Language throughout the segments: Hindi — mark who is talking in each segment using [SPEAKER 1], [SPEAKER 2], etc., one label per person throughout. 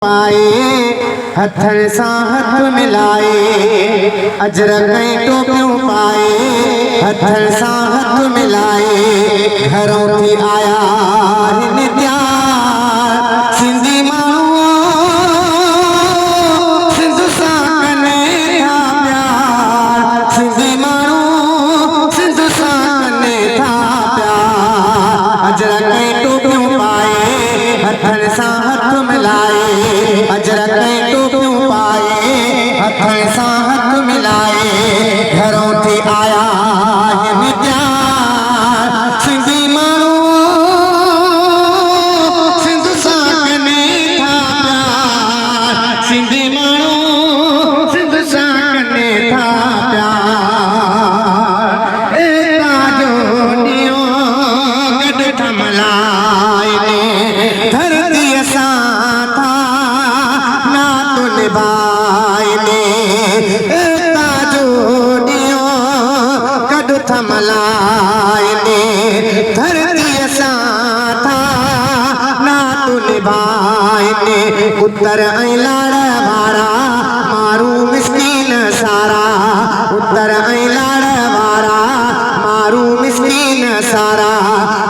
[SPEAKER 1] पाए हथन सां हथ मिलाए अजरक टोपियूं पाए हथन सां हथ मिलाए घरों थी आया हिन प्यार सिंधी माण्हू सिंध सां कने था प्यार सिंधी माण्हू सिंध सां कने था प्यार अजरक टोपियूं पाए हथन सां हथ मिलाए अजरक टोपियूं पाए हथन सां हथ मिलाए घरों थी आया हिन प्यार सिंधी माण्हू सिंध सां कने था प्यार सिंधी माण्हू सिंध सां कने था प्यार एकता जो ॾींहों गॾु थमलाए धरतीअ सां एकता जो ॾींहों गॾु थमलाए धरतीअ सां था नातू निभाइने उत्तर ऐं लाड़ वारा मारू मिसकीन सारा उत्तर ऐं लाड़ वारा मारू मिसकीन सारा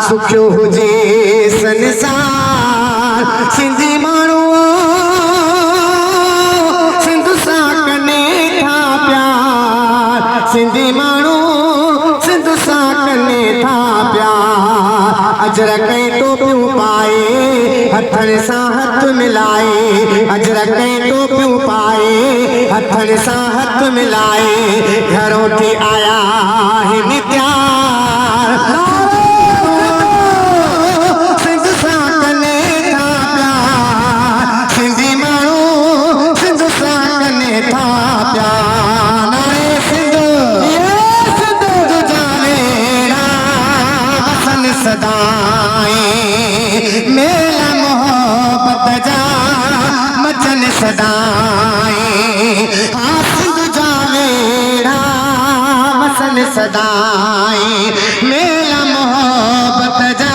[SPEAKER 1] सुखियो हुजे संसार सिंधी माण्हू सिंधी माण्हू सिंध सां कने था प्यार अजरक टोपियूं पाए हथन सां हथ मिलाए अजरक टोपियूं पाए हथन सां हथ मिलाए घरों थी आया हिन प्यार सिंध सां कने था प्यार सिंधी माण्हू सिंध सां कने था प्यार सदाएं मेला मोहब्बत जा मचन सदाएं सिंध जा वेड़ा मसन सदाएं मेला मोहब्बत जा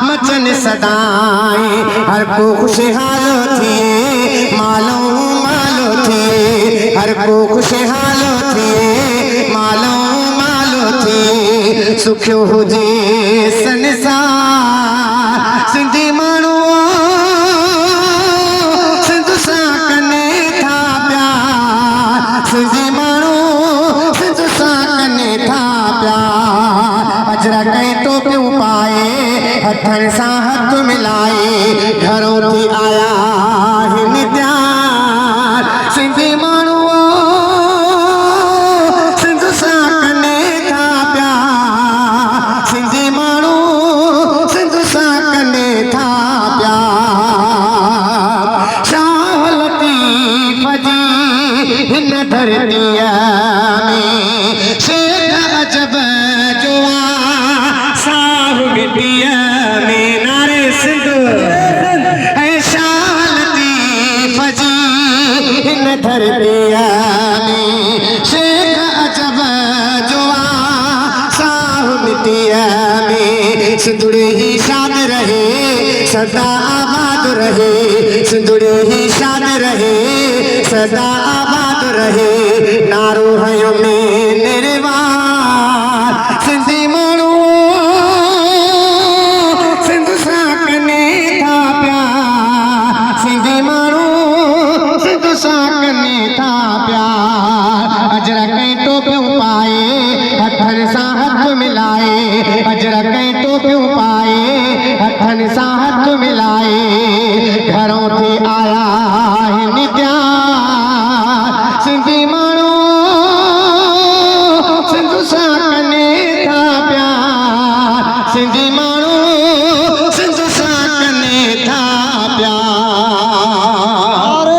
[SPEAKER 1] मचन सदाएं हर को खुशहाल थिए मालो मालो थिए हर को खुशहाल थिए मालो सुखियो हुजे संसार सिंधी माण्हू सिंध सां कने था प्यार सिंधी माण्हू सिंध सां कने था प्यार अजरक टोपियूं पाए हथन सां हथ मिलाए घरों थी आया हिन प्यार सिंधी माण्हू धरतीअ में शेख अजब जो साहु मिटीअ में नारे सिंध ऐं शान लतीफ़ जी हिन धरतीअ में शेख अजब जो साहु मिटीअ में सिंधुड़ी ही शाद रहे सदा आबाद रहे सिंधुड़ी ही शाद रहे सदा आबाद रहे नारो हयो में निर्वाण सिंधी माण्हू सिंध सां कने था प्यार सिंधी माण्हू सिंध सां कने था प्यार अजरक टोपियूं पाए हथन सां हथ मिलाए अजरक टोपियूं पाए हथन सां हथ मिलाए घरों थी आया हिन प्यार सिंधी माण्हू सिंध सां कने था प्यार सिंधी